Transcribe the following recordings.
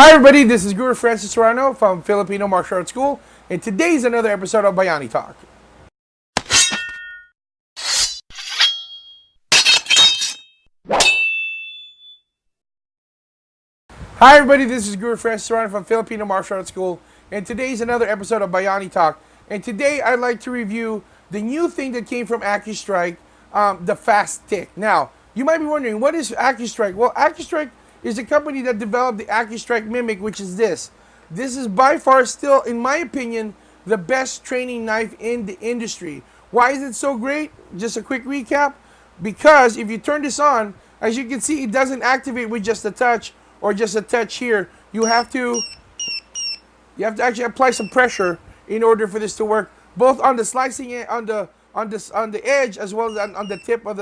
Hi everybody, this is Guro Francis from Filipino Martial Arts School, and today's another episode of Bayani Talk. Hi everybody, this is Guro Francis from Filipino Martial Arts School, and today's another episode of Bayani Talk. And today I'd like to review the new thing that came from Akustrike, the FAS TIK. Now, you might be wondering, what is Akustrike? Well, Akustrike is a company that developed the Akustrike Mimic, which is this. This is by far still, in my opinion, the best training knife in the industry. Why is it so great? Just a quick recap. Because if you turn this on, as you can see, it doesn't activate with just a touch or just a touch here. You have to actually apply some pressure in order for this to work, both on the slicing and on the edge as well as on the tip of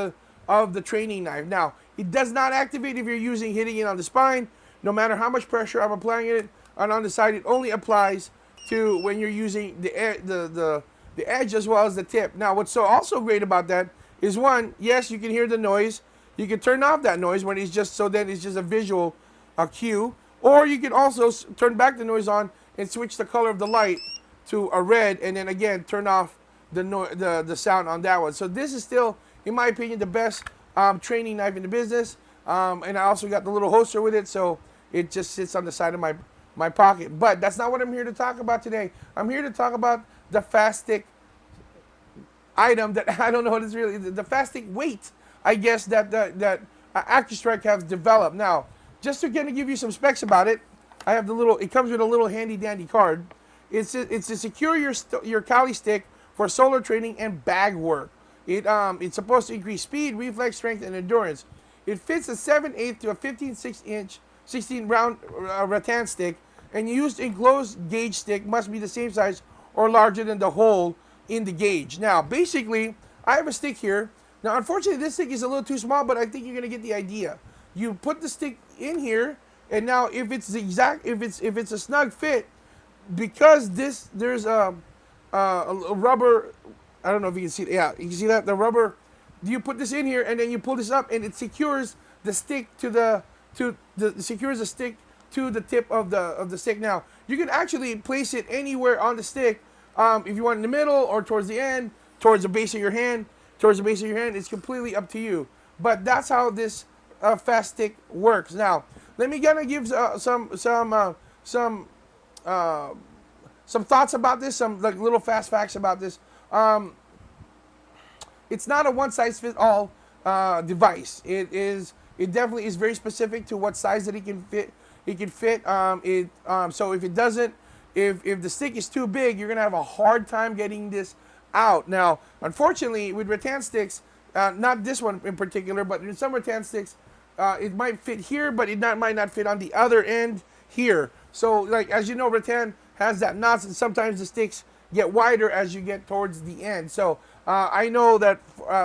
the training knife. Now, it does not activate if you're hitting it on the spine. No matter how much pressure I'm applying it on the side, it only applies to when you're using the edge as well as the tip. Now, what's so also great about that is, one, yes, you can hear the noise. You can turn off that noise when it's just a visual cue, or you can also turn back the noise on and switch the color of the light to a red, and then again turn off the sound on that one. So this is still, in my opinion, the best training knife in the business. And I also got the little holster with it, so it just sits on the side of my pocket. But that's not what I'm here to talk about today. I'm here to talk about the FAS TIK item that I don't know what it's really, the FAS TIK weight, I guess, that Akustrike has developed. Now, just to kind of give you some specs about it, I have it comes with a little handy dandy card. It's to secure your Kali stick for solo training and bag work. It's supposed to increase speed, reflex strength, and endurance. It fits a 7/8 to a 15/6 16 round rattan stick, and used enclosed gauge stick must be the same size or larger than the hole in the gauge. Now, basically, I have a stick here. Now, unfortunately, this stick is a little too small, but I think you're gonna get the idea. You put the stick in here, and now if it's a snug fit, because there's a rubber. I don't know if you can see. Yeah, you can see that the rubber. You put this in here, and then you pull this up, and it secures the stick to the stick to the tip of the stick. Now, you can actually place it anywhere on the stick, if you want in the middle or towards the end, towards the base of your hand. It's completely up to you. But that's how this FAS TIK works. Now, let me kind of give some thoughts about this, some like little fast facts about this. It's not a one-size-fits-all device. It definitely is very specific to what size that it can fit. So if the stick is too big, you're gonna have a hard time getting this out. Now, unfortunately, with rattan sticks, not this one in particular, but in some rattan sticks, it might fit here, but it might not fit on the other end here. So, like, as you know, rattan has that knots, and sometimes the sticks get wider as you get towards the end. So I know that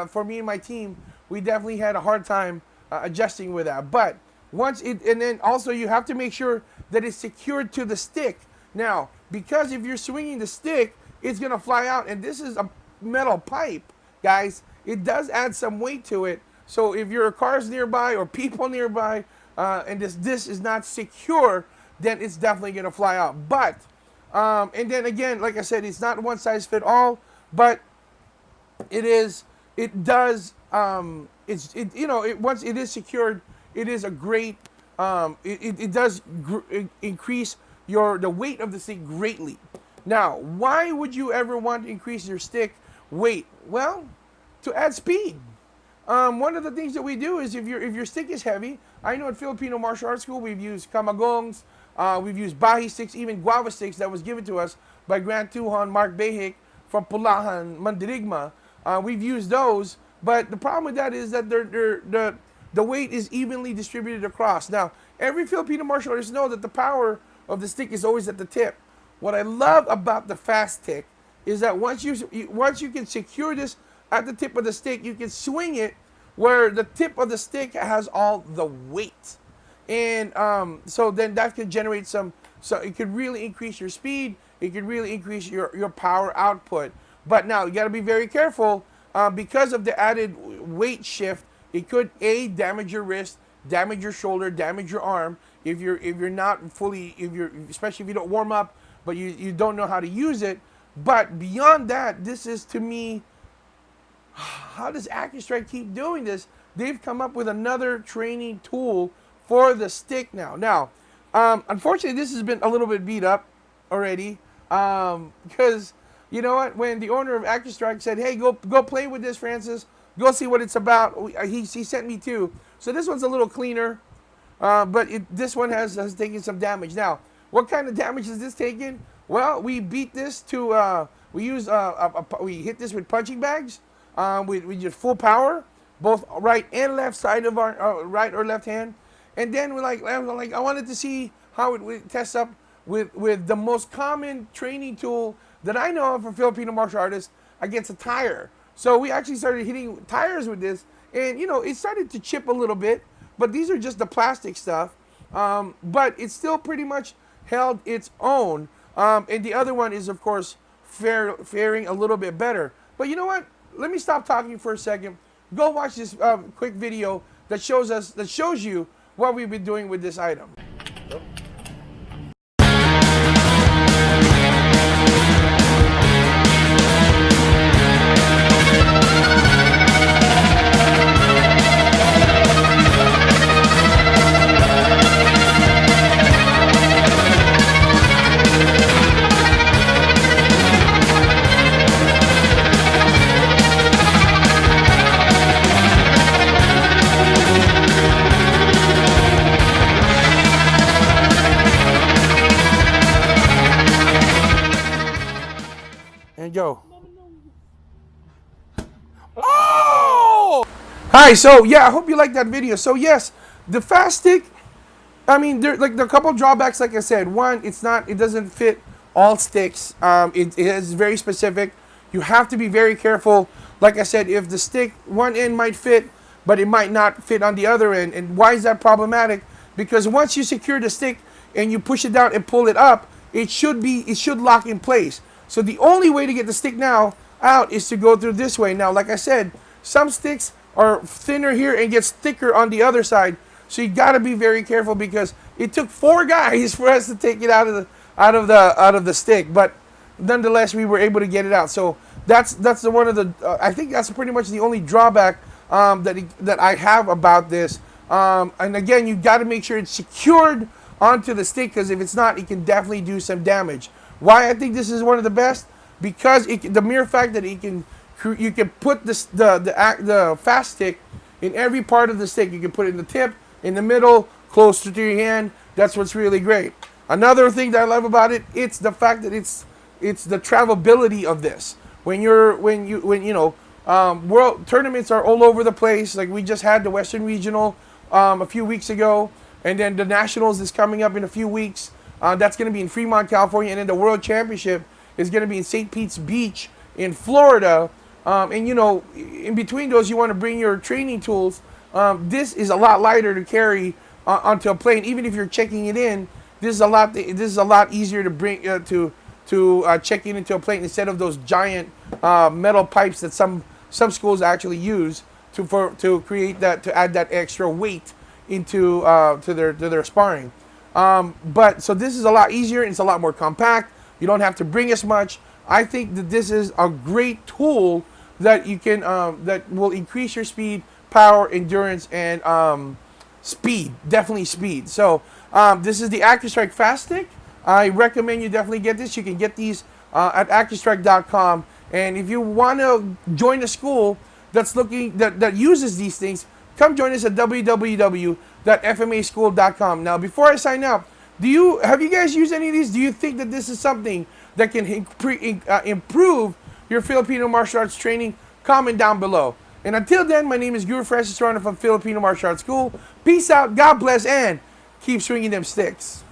for me and my team, we definitely had a hard time adjusting with that. But and then also you have to make sure that it's secured to the stick. Now, because if you're swinging the stick, it's gonna fly out, and this is a metal pipe, guys. It does add some weight to it. So if your car's nearby or people nearby, and this is not secure, then it's definitely gonna fly out. But and then again, like I said, it's not one size fit all, but once it is secured, it is a great, it does increase the weight of the stick greatly. Now, why would you ever want to increase your stick weight? Well, to add speed. One of the things that we do is if your stick is heavy, I know at Filipino Martial Arts School we've used kamagongs, we've used bahi sticks, even guava sticks that was given to us by Grand Tuhon Mark Behik from Pulahan, Mandirigma. We've used those, but the problem with that is that the weight is evenly distributed across. Now, every Filipino martial artist knows that the power of the stick is always at the tip. What I love about the FAS TIK is that once you can secure this at the tip of the stick, you can swing it where the tip of the stick has all the weight. And so then that could generate so it could really increase your speed. It could really increase your power output. But now you got to be very careful because of the added weight shift. It could damage your wrist, damage your shoulder, damage your arm if you're not fully, especially if you don't warm up, but you don't know how to use it. But beyond that, this is to me, how does Akustrike keep doing this? They've come up with another training tool for the stick now. Now, unfortunately, this has been a little bit beat up already, because you know what? When the owner of Akustrike said, "Hey, go play with this, Francis. Go see what it's about," he sent me two. So this one's a little cleaner, but this one has taken some damage. Now, what kind of damage has this taken? Well, we beat this to we hit this with punching bags. We just full power, both right and left side of our right or left hand, and then I wanted to see how it would test up with the most common training tool that I know of for Filipino martial artists against a tire. So we actually started hitting tires with this, and it started to chip a little bit, but these are just the plastic stuff. But it's still pretty much held its own. And the other one is, of course, faring a little bit better. But you know what? Let me stop talking for a second. Go watch this quick video that shows you what we've been doing with this item. And go. Oh! Hi, so yeah, I hope you liked that video. So yes, the FAS TIK, I mean, there are a couple drawbacks, like I said. One, it doesn't fit all sticks. It is very specific. You have to be very careful. Like I said, if the stick, one end might fit, but it might not fit on the other end. And why is that problematic? Because once you secure the stick and you push it down and pull it up, it should lock in place. So the only way to get the stick now out is to go through this way. Now, like I said, some sticks are thinner here and gets thicker on the other side. So you got to be very careful, because it took 4 guys for us to take it out of the stick. But nonetheless, we were able to get it out. So that's one of the I think that's pretty much the only drawback that I have about this. And again, you got to make sure it's secured onto the stick, because if it's not, it can definitely do some damage. Why I think this is one of the best? Because the mere fact that you can put the FAS TIK in every part of the stick. You can put it in the tip, in the middle, closer to your hand. That's what's really great. Another thing that I love about it, it's the fact that it's the travelability of this. When world tournaments are all over the place. Like we just had the Western Regional a few weeks ago, and then the Nationals is coming up in a few weeks. That's going to be in Fremont, California, and then the World Championship is going to be in St. Pete's Beach in Florida. And in between those, you want to bring your training tools. This is a lot lighter to carry onto a plane. Even if you're checking it in, this is a lot easier to bring to check in into a plane, instead of those giant metal pipes that some schools actually use to create that, to add that extra weight into to their sparring. But so this is a lot easier, and it's a lot more compact. You don't have to bring as much. I think that this is a great tool that you can that will increase your speed, power, endurance, and speed. Definitely speed. So this is the Akustrike FAS TIK. I recommend you definitely get this. You can get these at Akustrike.com. And if you want to join a school that uses these things, come join us at www.fmaschool.com. Now, before I sign out, have you guys used any of these? Do you think that this is something that can improve your Filipino martial arts training? Comment down below. And until then, my name is Guro Francis from Filipino Martial Arts School. Peace out, God bless, and keep swinging them sticks.